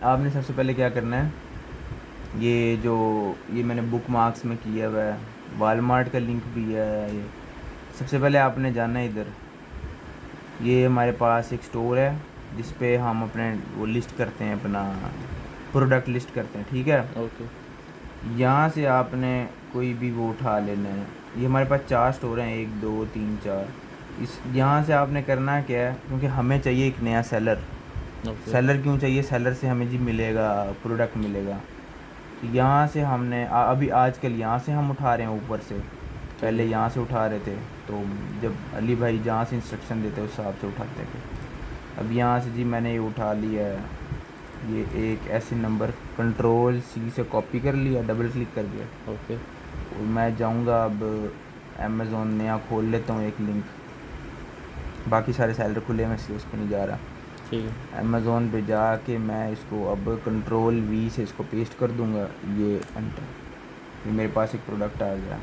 आपने सबसे पहले क्या करना है, ये जो ये मैंने बुक मार्क्स में किया हुआ है, वालमार्ट का लिंक भी है ये। सबसे पहले आपने जाना है इधर, ये हमारे पास एक स्टोर है जिस पे हम अपने वो लिस्ट करते हैं, अपना प्रोडक्ट लिस्ट करते हैं, ठीक है। ओके। यहाँ से आपने कोई भी वो उठा लेना है। ये हमारे पास 4 स्टोर हैं, 1 2 3 4। इस यहाँ से आपने करना क्या है, क्योंकि हमें चाहिए एक नया सेलर। ओके। सेलर क्यों चाहिए, सेलर से हमें जी मिलेगा, प्रोडक्ट मिलेगा। तो यहाँ से हमने अभी आजकल यहाँ से हम उठा रहे हैं ऊपर से, ठीक पहले है। यहाँ से उठा रहे थे। तो जब अली भाई जहाँ से इंस्ट्रक्शन देते उस हिसाब से उठाते थे। अब यहाँ से जी मैंने ये उठा लिया है, ये एक ऐसे नंबर कंट्रोल सी से कॉपी कर लिया, डबल क्लिक कर दिया। ओके। और मैं जाऊँगा अब अमेज़ोन नया खोल लेता हूँ एक लिंक, बाकी सारे सेलर खुले हैं, मैं इसलिए उस पर नहीं जा रहा। ठीक है। अमेज़ोन पे जाके मैं इसको अब कंट्रोल वी से इसको पेस्ट कर दूँगा, ये एंटर। ये मेरे पास एक प्रोडक्ट आ गया।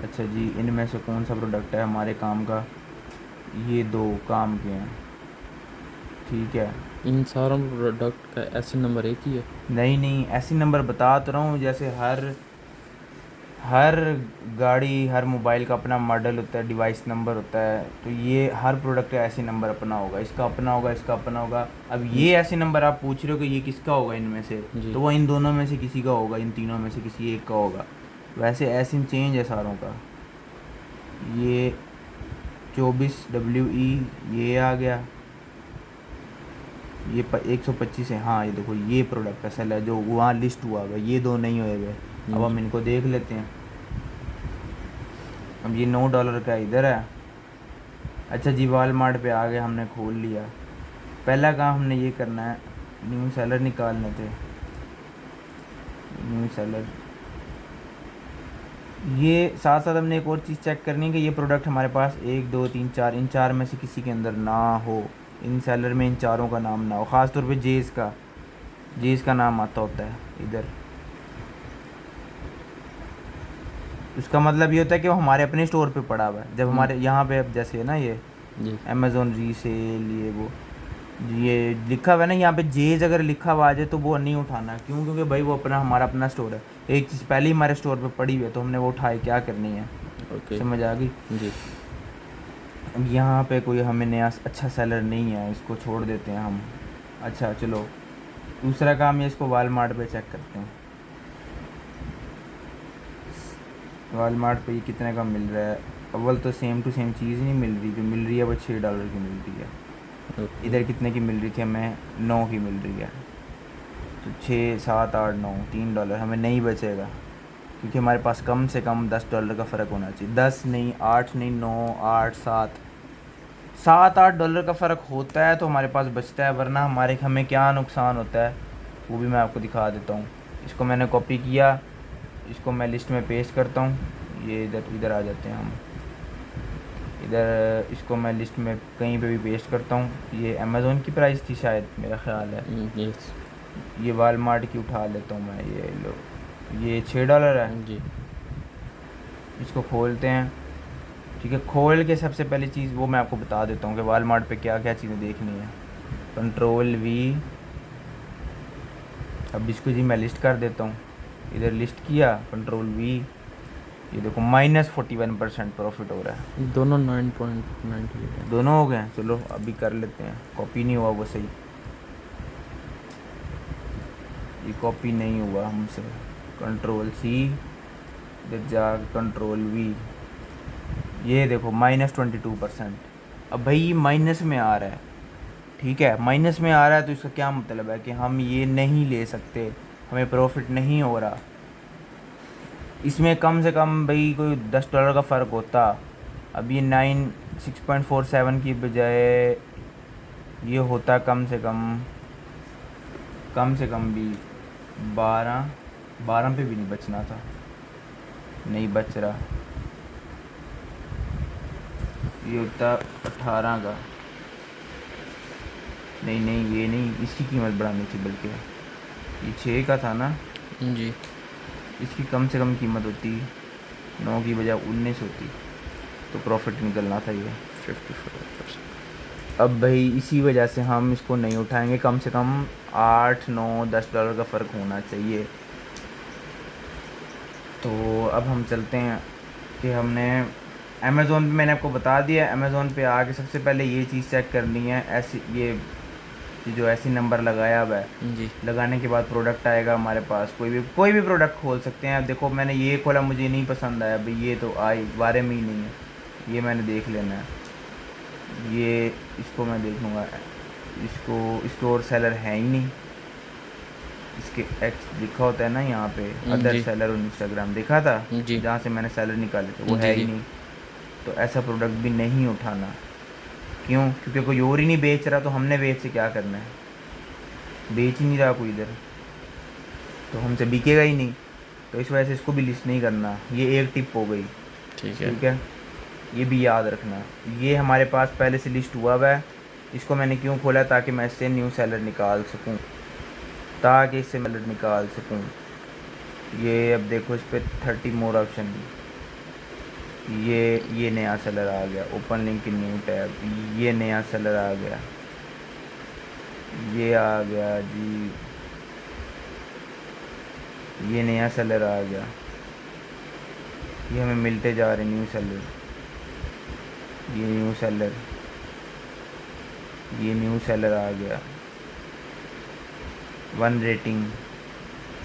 अच्छा जी, इनमें से कौन सा प्रोडक्ट है हमारे काम का, ये 2 काम के हैं, ठीक है। इन सारों प्रोडक्ट का ऐसे नंबर एक ही है? नहीं नहीं, ऐसे नंबर बता तो रहा हूँ, जैसे हर हर गाड़ी, हर मोबाइल का अपना मॉडल होता है, डिवाइस नंबर होता है। तो ये हर प्रोडक्ट का ऐसे नंबर अपना होगा, इसका अपना होगा, इसका अपना होगा। अब न- ये ऐसे नंबर आप पूछ रहे हो कि ये किसका होगा इनमें से, जी। तो वो इन दोनों में से किसी का होगा, इन तीनों में से किसी एक का होगा। वैसे ऐसे चेंज है सारों का। ये 24WE ये आ गया, ये 125 है। हाँ ये देखो, ये प्रोडक्ट का सेल है जो वहाँ लिस्ट हुआ हुआ, ये 2 नहीं हुए हुए। अब हम जी। इनको देख लेते हैं। अब ये $9 का इधर है। अच्छा जी, वालमार्ट पे आ गए, हमने खोल लिया। पहला काम हमने ये करना है, न्यू सेलर निकालने थे। न्यू सेलर, ये साथ साथ हमने एक और चीज़ चेक करनी है कि ये प्रोडक्ट हमारे पास 1 2 3 4, इन 4 में से किसी के अंदर ना हो। इन सेलर में इन चारों का नाम ना हो, ख़ास तौर पे जेस का नाम आता होता है इधर। उसका मतलब ये होता है कि वो हमारे अपने स्टोर पे पड़ा हुआ है। जब हम्म, हमारे यहाँ पे अब जैसे है ना ये जी। अमेज़ोन रीसेल, ये वो ये लिखा हुआ है ना यहाँ पे, जेज अगर लिखा हुआ आ जाए तो वो नहीं उठाना। क्यों? क्योंकि भाई वो अपना हमारा अपना स्टोर है। एक चीज़ पहले ही हमारे स्टोर पे पड़ी हुई है, तो हमने वो उठाई, क्या करनी है। ओके। समझ आ गई। जी। अब यहाँ पे कोई हमें नया अच्छा सेलर नहीं है, इसको छोड़ देते हैं हम। अच्छा चलो, दूसरा काम ये, इसको वालमार्ट पे चेक करते हैं। वालमार्ट पे ये कितने का मिल रहा है। अव्वल तो सेम टू सेम चीज़ नहीं मिल रही, जो मिल रही है वो $6 की मिल रही है। ओके। इधर कितने की मिल रही थी हमें, 9 की मिल रही है। तो 6 7 8 9, $3 हमें नहीं बचेगा, क्योंकि हमारे पास कम से कम $10 का फ़र्क होना चाहिए। 10 नहीं, 8 नहीं, 9 8 7, 7 8 डॉलर का फ़र्क होता है तो हमारे पास बचता है, वरना हमें क्या नुकसान होता है वो भी मैं आपको दिखा देता हूँ। इसको मैंने कॉपी किया, इसको मैं लिस्ट में पेस्ट करता हूँ। ये इधर इधर आ जाते हैं हम, इधर इसको मैं लिस्ट में कहीं पे भी पेस्ट करता हूँ। ये अमेज़ोन की प्राइस थी शायद, मेरा ख़्याल है। यस। ये वालमार्ट की उठा लेता हूँ मैं, ये लो, ये $6 है। जी। इसको खोलते हैं, ठीक है। खोल के सबसे पहली चीज़ वो मैं आपको बता देता हूँ कि वालमार्ट पे क्या क्या चीज़ें देखनी है। कंट्रोल वी, अब इसको जी मैं लिस्ट कर देता हूँ। इधर लिस्ट किया, कंट्रोल वी, ये देखो -41% प्रॉफिट हो रहा है। दोनों 9.98 है। दोनों हो गए हैं। चलो अभी कर लेते हैं, कॉपी नहीं हुआ वो सही, ये कॉपी नहीं हुआ हमसे। कंट्रोल सी, इधर जा कंट्रोल वी, ये देखो -22%। अब भाई माइनस में आ रहा है, ठीक है, माइनस में आ रहा है तो इसका क्या मतलब है कि हम ये नहीं ले सकते, हमें प्रॉफिट नहीं हो रहा। इसमें कम से कम भाई कोई $10 का फ़र्क होता। अब ये 6.47 की बजाय ये होता कम से कम भी 12, 12 पे भी नहीं बचना था, नहीं बच रहा। ये होता 18 का, नहीं नहीं ये नहीं, इसकी कीमत बढ़ानी थी, बल्कि ये 6 का था ना, जी। इसकी कम से कम कीमत होती 9 की बजाय 19 होती, तो प्रॉफिट निकलना था ये 54%। अब भाई इसी वजह से हम इसको नहीं उठाएंगे। कम से कम $8-9-10 का फ़र्क होना चाहिए। तो अब हम चलते हैं कि हमने अमेज़ोन पे, मैंने आपको बता दिया, अमेज़ोन पे आके सबसे पहले ये चीज़ चेक करनी है। ऐसी ये जो ऐसी नंबर लगाया हुआ है, जी लगाने के बाद प्रोडक्ट आएगा हमारे पास। कोई भी प्रोडक्ट खोल सकते हैं। अब देखो मैंने ये खोला, मुझे नहीं पसंद आया भाई, ये तो बारे में ही नहीं है, ये मैंने देख लेना है। ये इसको मैं देख लूँगा, इसको और सेलर है ही नहीं। इसके एक्स लिखा होता है ना यहाँ पे, अदर जी सेलर ऑन इंस्टाग्राम, देखा था जी जहाँ से मैंने सेलर निकाले थे, वो जी है ही जी नहीं। तो ऐसा प्रोडक्ट भी नहीं उठाना। क्यों? क्योंकि कोई और ही नहीं बेच रहा, तो हमने बेच से क्या करना है? बेच ही नहीं रहा कोई इधर, तो हमसे बिकेगा ही नहीं। तो इस वजह से इसको भी लिस्ट नहीं करना। ये एक टिप हो गई, ठीक है। ठीक है। ये भी याद रखना। ये हमारे पास पहले से लिस्ट हुआ हुआ है। इसको मैंने क्यों खोला? ताकि मैं इससे न्यू सेलर निकाल सकूं, ये अब देखो इस पर 30 मोर ऑप्शन, ये नया सेलर आ गया। Open link in new tab, ये नया सेलर आ गया, ये आ गया जी, ये नया सेलर आ गया। ये हमें मिलते जा रहे न्यू सेलर, ये न्यू सेलर, ये न्यू सेलर आ गया। 1 रेटिंग,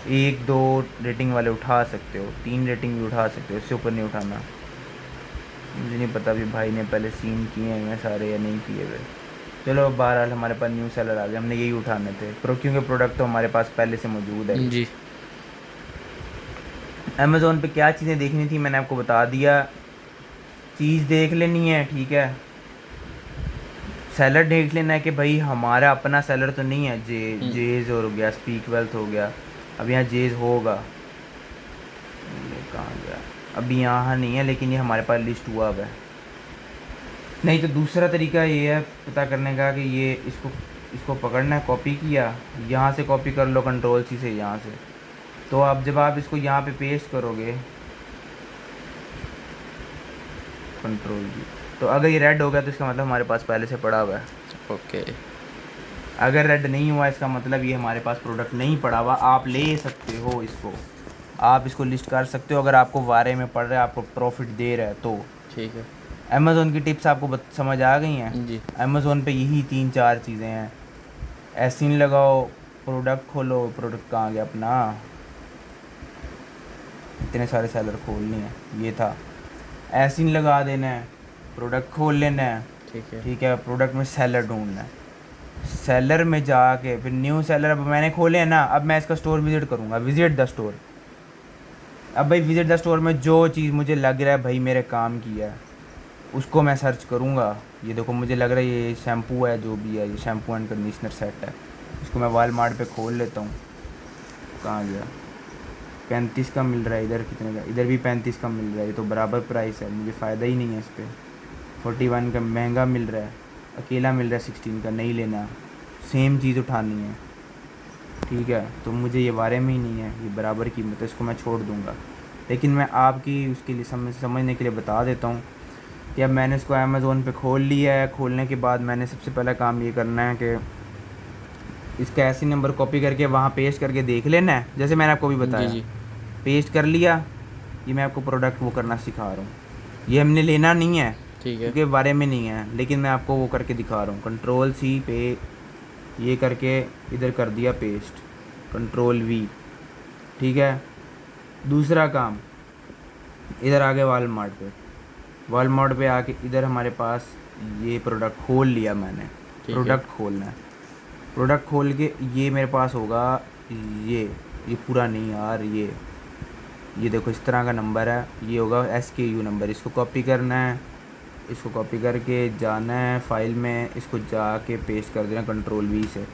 1-2 रेटिंग वाले उठा सकते हो, 3 रेटिंग भी उठा सकते हो, इससे ऊपर नहीं उठाना। मुझे नहीं पता अभी भाई ने पहले सीन किए हैं सारे या नहीं किए हुए। चलो बहरहाल हमारे पास न्यू सेलर आ गए, हमने यही उठाने थे क्योंकि प्रोडक्ट तो हमारे पास पहले से मौजूद है। जी अमेज़ोन पे क्या चीज़ें देखनी थी मैंने आपको बता दिया। चीज़ देख लेनी है, ठीक है। सेलर देख लेना है कि भाई हमारा अपना सेलर तो नहीं है। जेज हो गया, स्पीक वेल्थ हो गया। अब यहाँ जेज होगा, ये कहाँ गया? अभी यहाँ नहीं है, लेकिन ये हमारे पास लिस्ट हुआ हुआ है। नहीं तो दूसरा तरीका ये है पता करने का कि ये इसको पकड़ना है, कॉपी किया, यहाँ से कॉपी कर लो कंट्रोल सी से यहाँ से। तो आप जब आप इसको यहाँ पे पेस्ट करोगे, कंट्रोल जी, तो अगर ये रेड हो गया तो इसका मतलब हमारे पास पहले से पड़ा हुआ है। ओके। अगर रेड नहीं हुआ इसका मतलब ये हमारे पास प्रोडक्ट नहीं पड़ा हुआ। आप ले सकते हो इसको, आप इसको लिस्ट कर सकते हो अगर आपको वारे में पड़ रहा है, आपको प्रॉफिट दे रहा है तो। ठीक है। अमेज़ोन की टिप्स आपको समझ आ गई हैं? जी अमेज़ोन पे यही 3-4 चीज़ें हैं। एसिन लगाओ, प्रोडक्ट खोलो, प्रोडक्ट कहाँ गया अपना, इतने सारे सेलर खोलने हैं, ये था। एसिन लगा देना है, प्रोडक्ट खोल लेना है, ठीक है। ठीक है। प्रोडक्ट में सेलर ढूंढना है, सेलर में जाके फिर न्यू सेलर, अब मैंने खोले हैं ना, अब मैं इसका स्टोर विज़िट करूँगा, विज़िट द स्टोर। अब भाई विज़िट द स्टोर में जो चीज़ मुझे लग रहा है भाई मेरे काम की है, उसको मैं सर्च करूँगा। ये देखो मुझे लग रहा है ये शैम्पू है, जो भी है ये शैम्पू एंड कंडीशनर सेट है। इसको मैं वालमार्ट पे खोल लेता हूँ, कहाँ गया? 35 का मिल रहा है, इधर कितने का? इधर भी 35 का मिल रहा है, ये तो बराबर प्राइस है, मुझे फ़ायदा ही नहीं है इस पर। 41 का महंगा मिल रहा है, अकेला मिल रहा है 16 का, नहीं लेना, सेम चीज़ उठानी है, ठीक है। तो मुझे ये बारे में ही नहीं है, ये बराबर कीमत है, इसको मैं छोड़ दूँगा। लेकिन मैं आपकी उसके लिए समझने के लिए बता देता हूँ कि अब मैंने इसको अमेज़ोन पे खोल लिया है। खोलने के बाद मैंने सबसे पहला काम ये करना है कि इसका ऐसी नंबर कॉपी करके वहाँ पेस्ट करके देख लेना है, जैसे मैंने आपको भी बताया। जी पेस्ट कर लिया, ये मैं आपको प्रोडक्ट वो करना सिखा रहा हूँ। ये हमने लेना नहीं है ठीक है। क्योंकि बारे में नहीं है, लेकिन मैं आपको वो करके दिखा रहा हूँ। कंट्रोल सी पे ये करके इधर कर दिया पेस्ट, कंट्रोल वी, ठीक है। दूसरा काम, इधर आ गए वालमार्ट पे आके इधर हमारे पास ये प्रोडक्ट खोल लिया मैंने। ठीक है। प्रोडक्ट खोलना है, प्रोडक्ट खोल के ये मेरे पास होगा, ये पूरा नहीं यार, ये देखो इस तरह का नंबर है, ये होगा SKU नंबर। इसको कॉपी करना है, इसको कॉपी करके जाना है फाइल में, इसको जाके पेस्ट कर देना कंट्रोल वी से।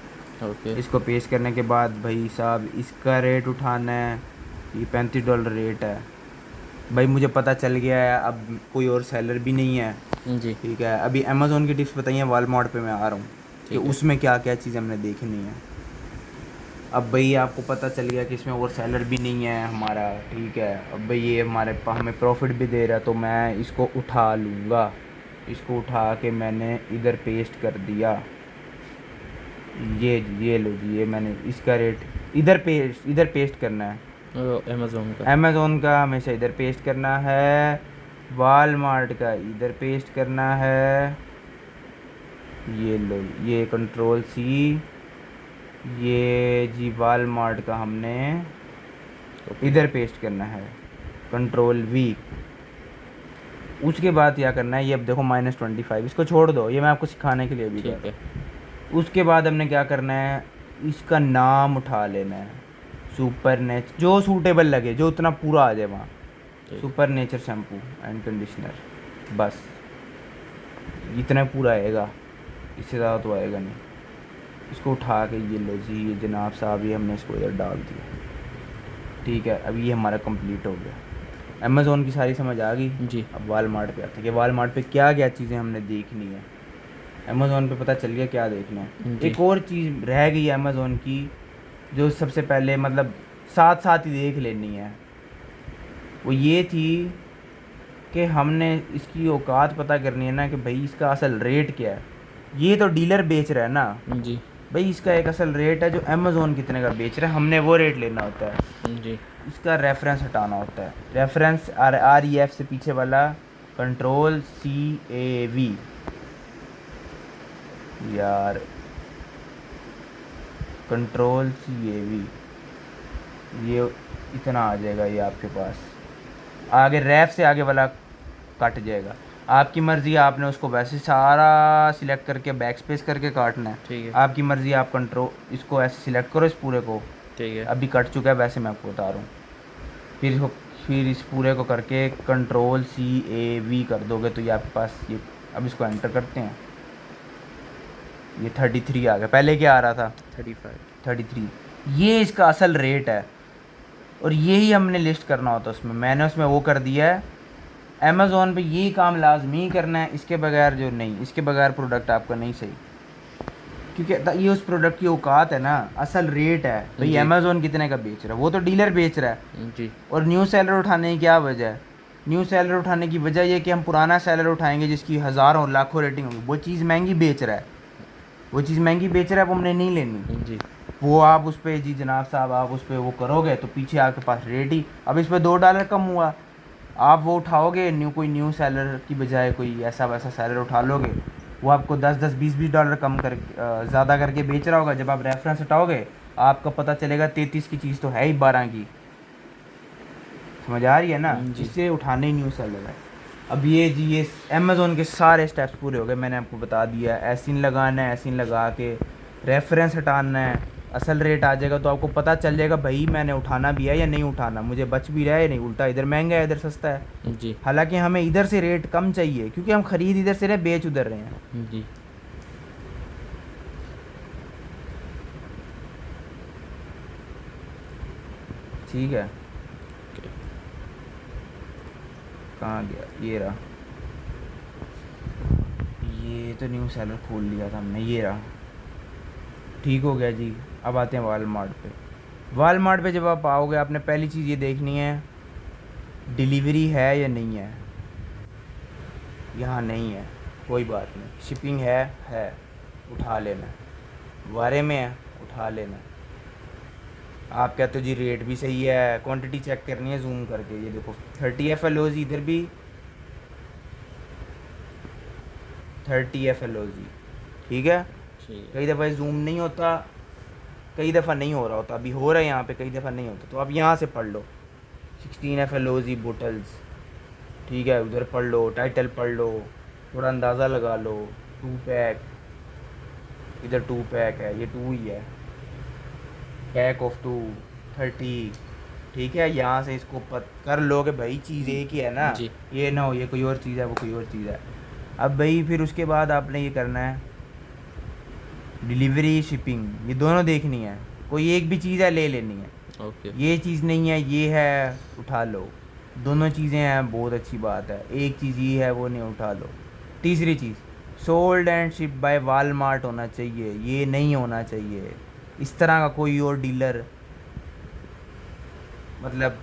ओके। इसको पेस्ट करने के बाद भाई साहब इसका रेट उठाना है, ये $35 रेट है। भाई मुझे पता चल गया है, अब कोई और सेलर भी नहीं है, जी ठीक है। अभी अमेज़ोन की टिप्स बताइए, वालमार्ट पे मैं आ रहा हूँ कि ठीक है। उसमें क्या क्या चीज़ हमने देखनी है। अब भाई आपको पता चल गया कि इसमें और सेलर भी नहीं है हमारा, ठीक है। अब भाई ये हमें प्रॉफिट भी दे रहा है, तो मैं इसको उठा लूँगा। इसको उठा के मैंने इधर पेस्ट कर दिया, ये लो जी, ये मैंने इसका रेट इधर पेस्ट करना है। अमेज़ोन का। अमेज़ोन का हमेशा इधर पेस्ट करना है, वालमार्ट का इधर पेस्ट करना है। ये लो, ये कंट्रोल सी, ये जी वालमार्ट का हमने इधर पेस्ट करना है, कंट्रोल वी। उसके बाद क्या करना है, ये अब देखो -25, इसको छोड़ दो, ये मैं आपको सिखाने के लिए भी कर ठीक रहा है। हूँ। उसके बाद हमने क्या करना है, इसका नाम उठा लेना है, सुपर नेच, जो सूटेबल लगे, जो उतना पूरा आ जाए वहाँ। ठीक। Super nature shampoo and conditioner, बस इतना पूरा आएगा, इससे ज़्यादा तो आएगा नहीं। इसको उठा के ये लो जी, ये जनाब साहब, ये हमने इसको इधर डाल दिया। ठीक है, अब ये हमारा कंप्लीट हो गया। अमेज़ोन की सारी समझ आ गई। जी। अब वालमार्ट पे आते हैं कि वालमार्ट पे क्या क्या चीज़ें हमने देखनी है। अमेज़ोन पे पता चल गया क्या देखना है। जी। एक और चीज़ रह गई है अमेज़ोन की, जो सबसे पहले मतलब साथ साथ ही देख लेनी है, वो ये थी कि हमने इसकी औकात पता करनी है ना, कि भाई इसका असल रेट क्या है। ये तो डीलर बेच रहा है ना जी। भाई, इसका एक असल रेट है जो अमेज़ोन कितने का बेच रहा है, हमने वो रेट लेना होता है। जी। इसका रेफरेंस हटाना होता है, रेफरेंस REF से पीछे वाला, कंट्रोल CAV, यार कंट्रोल CAV, ये इतना आ जाएगा, ये आपके पास आगे रेफ से आगे वाला कट जाएगा। आपकी मर्ज़ी, आपने उसको वैसे सारा सिलेक्ट करके बैक स्पेस करके काटना है। ठीक है। आपकी मर्ज़ी, आप कंट्रोल इसको ऐसे सिलेक्ट करो, इस पूरे को। ठीक है। अभी कट चुका है, वैसे मैं आपको बता रहा हूँ। फिर इस पूरे को करके कंट्रोल CAV कर दोगे तो ये आपके पास ये, अब इसको एंटर करते हैं, ये 33 आ गया। पहले क्या आ रहा था? 33। ये इसका असल रेट है, और यही हमने लिस्ट करना होता है उसमें। मैंने उसमें वो कर दिया है। अमेज़ोन पे यही काम लाजमी करना है, इसके बगैर जो नहीं, इसके बगैर प्रोडक्ट आपका नहीं सही, क्योंकि ये उस प्रोडक्ट की औकात है ना, असल रेट है भाई। जी। अमेज़ोन कितने का बेच रहा है, वो तो डीलर बेच रहा है। जी। और न्यू सेलर उठाने की क्या वजह है? न्यू सेलर उठाने की वजह ये कि हम पुराना सेलर उठाएंगे जिसकी हज़ारों लाखों रेटिंग होगी, वो चीज़ महंगी बेच रहा है, वो चीज़ महंगी बेच रहा है, वो हमने नहीं लेनी। जी। वो आप उस पर जी जनाब साहब, आप उस पर वो करोगे तो पीछे आपके पास रेट ही, अब इस पर $2 कम हुआ, आप वो उठाओगे, कोई न्यू सेलर की बजाय कोई ऐसा वैसा सेलर उठा लोगे, वो आपको 10-10, 20-20 डॉलर कम कर ज़्यादा करके बेच रहा होगा। जब आप रेफरेंस हटाओगे, आपका पता चलेगा 33 की चीज़ तो है ही 12 की। समझ आ रही है ना? जी। इससे उठाने ही न्यू सेलर है। अब ये जी, ये अमेज़ोन के सारे स्टेप्स पूरे हो गए, मैंने आपको बता दिया। एसिन लगाना है, एसिन लगा के रेफरेंस हटाना है, असल रेट आ जाएगा तो आपको पता चल जाएगा भाई मैंने उठाना भी है या नहीं उठाना, मुझे बच भी रहा है या नहीं, उल्टा इधर महंगा है इधर सस्ता है। जी। हालांकि हमें इधर से रेट कम चाहिए, क्योंकि हम ख़रीद इधर से रहे, बेच उधर रहे हैं। जी। ठीक है, कहाँ गया, ये रहा, ये तो न्यू सेलर खोल लिया था हमने, ये रहा। ठीक हो गया जी। अब आते हैं वालमार्ट पे। वालमार्ट पे जब आप आओगे, आपने पहली चीज़ ये देखनी है, डिलीवरी है या नहीं है। यहाँ नहीं है, कोई बात नहीं, शिपिंग है, उठा लेना। वारे में है, उठा लेना। आप कहते हो जी रेट भी सही है, क्वांटिटी चेक करनी है जूम करके, ये देखो 30 FLOZ, इधर भी 30 FLOZ। ठीक है, ठीक कई दफ़ा जूम नहीं होता, कई दफ़ा नहीं हो रहा होता, अभी हो रहा है यहाँ पे, कई दफ़ा नहीं होता, तो आप यहाँ से पढ़ लो 16 FLOZ बोटल्स। ठीक है, उधर पढ़ लो, टाइटल पढ़ लो, थोड़ा अंदाज़ा लगा लो। 2 पैक, इधर 2 पैक है, ये 2 ही है, पैक ऑफ 2 30। ठीक है, यहाँ से इसको कर लो कि भाई चीज़ एक ही है ना, जी। ये ना हो ये कोई और चीज़ है, वो कोई और चीज़ है। अब भाई फिर उसके बाद आपने ये करना है, डिलीवरी शिपिंग, ये दोनों देखनी है, कोई एक भी चीज़ है ले लेनी है। ओके। ये चीज़ नहीं है, ये है, उठा लो। दोनों चीज़ें हैं, बहुत अच्छी बात है। एक चीज़ ये है, वो नहीं, उठा लो। तीसरी चीज़, sold and ship by Walmart होना चाहिए, ये नहीं होना चाहिए इस तरह का कोई और डीलर, मतलब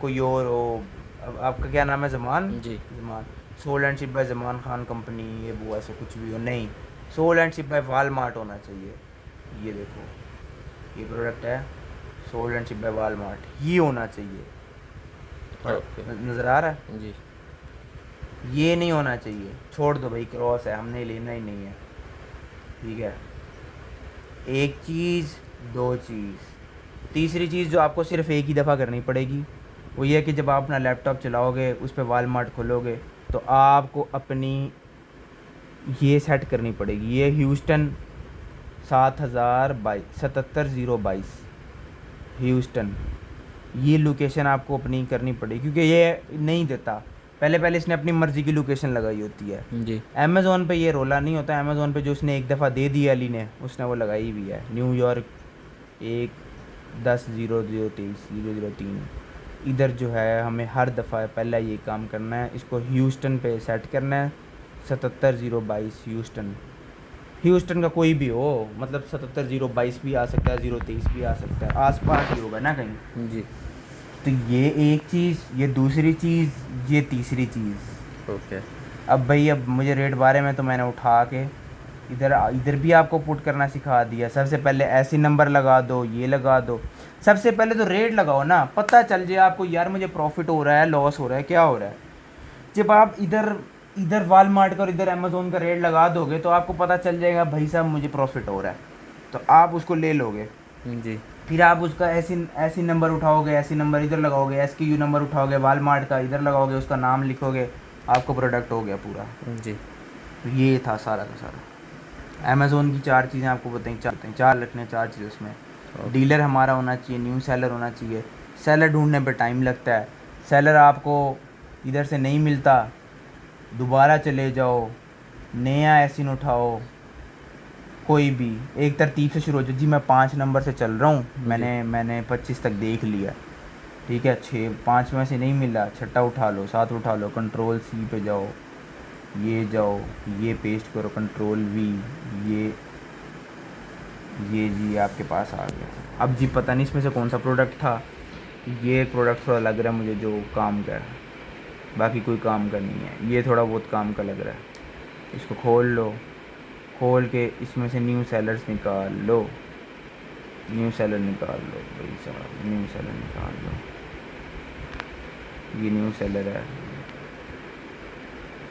कोई और हो। अब आपका क्या नाम है? ज़मान। जी। Zaman, sold and ship by Zaman Khan company, ये वो ऐसे कुछ भी हो नहीं, sold and ship by Walmart होना चाहिए। ये देखो, ये प्रोडक्ट है sold and ship by Walmart, ये होना चाहिए। ओके नज़र आ रहा है? जी। ये नहीं होना चाहिए, छोड़ दो भाई, क्रॉस है, हमने लेना ही नहीं है। ठीक है, एक चीज़, दो चीज़, तीसरी चीज़ जो आपको सिर्फ एक ही दफ़ा करनी पड़ेगी वो ये है कि जब आप अपना लैपटॉप चलाओगे, उस पर वालमार्ट खोलोगे, तो आपको अपनी ये सेट करनी पड़ेगी, ये ह्यूस्टन 77,022 ह्यूस्टन, ये लोकेशन आपको अपनी करनी पड़ेगी, क्योंकि ये नहीं देता। पहले पहले इसने अपनी मर्ज़ी की लोकेशन लगाई होती है। जी। अमेज़ोन पे ये रोला नहीं होता। अमेज़ोन पे जो उसने एक दफ़ा दे दी अली ने, उसने वो लगाई हुई है, न्यूयॉर्क 1/10/003। इधर जो है हमें हर दफ़ा पहला ये काम करना है, इसको ह्यूस्टन पे सेट करना है, 77,022 ह्यूस्टन। ह्यूस्टन का कोई भी हो, मतलब 77,022 भी आ सकता है, 023 भी आ सकता है, आस पास ही होगा ना कहीं। जी। तो ये एक चीज़, ये दूसरी चीज़, ये तीसरी चीज़। ओके। अब भाई, अब मुझे रेट बारे में तो मैंने उठा के इधर इधर भी आपको पुट करना सिखा दिया। सबसे पहले ऐसे नंबर लगा दो, ये लगा दो। सबसे पहले तो रेट लगाओ ना, पता चल जाए आपको यार मुझे प्रॉफिट हो रहा है, लॉस हो रहा है, क्या हो रहा है। जब आप इधर इधर वालमार्ट का और इधर अमेज़ोन का रेट लगा दोगे तो आपको पता चल जाएगा भाई साहब मुझे प्रॉफिट हो रहा है, तो आप उसको ले लोगे। जी। फिर आप उसका ऐसी ऐसी नंबर उठाओगे, ऐसी नंबर इधर लगाओगे, SKU नंबर उठाओगे वालमार्ट का, इधर लगाओगे, उसका नाम लिखोगे, आपको प्रोडक्ट हो गया पूरा। जी। तो ये था सारा का सारा। अमेज़ोन की चार चीज़ें आपको बताई, चार रखने, चार चीज़ें उसमें। डीलर हमारा होना चाहिए, न्यू सेलर होना चाहिए। सेलर ढूंढने पे टाइम लगता है, सेलर आपको इधर से नहीं मिलता, दोबारा चले जाओ, नया एसिन उठाओ, कोई भी एक तरतीब से शुरू हो जाओ। जी मैं 5 नंबर से चल रहा हूँ, मैंने 25 तक देख लिया, ठीक है, 5 में से नहीं मिला, छठा उठा लो, 7 उठा लो, कंट्रोल C पे जाओ, ये पेस्ट करो, कंट्रोल V, ये जी आपके पास आ गया। अब जी पता नहीं इसमें से कौन सा प्रोडक्ट था, ये प्रोडक्ट थोड़ा लग रहा है मुझे जो काम का है, बाकी कोई काम का नहीं है, ये थोड़ा बहुत काम का लग रहा है। इसको खोल लो, खोल के इसमें से न्यू सेलर्स निकाल लो, न्यू सेलर निकाल लो भाई साहब, न्यू सेलर निकाल लो, ये न्यू सेलर है,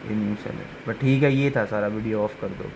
ये न्यू सेलर। बट ठीक है, ये था सारा, वीडियो ऑफ कर दो।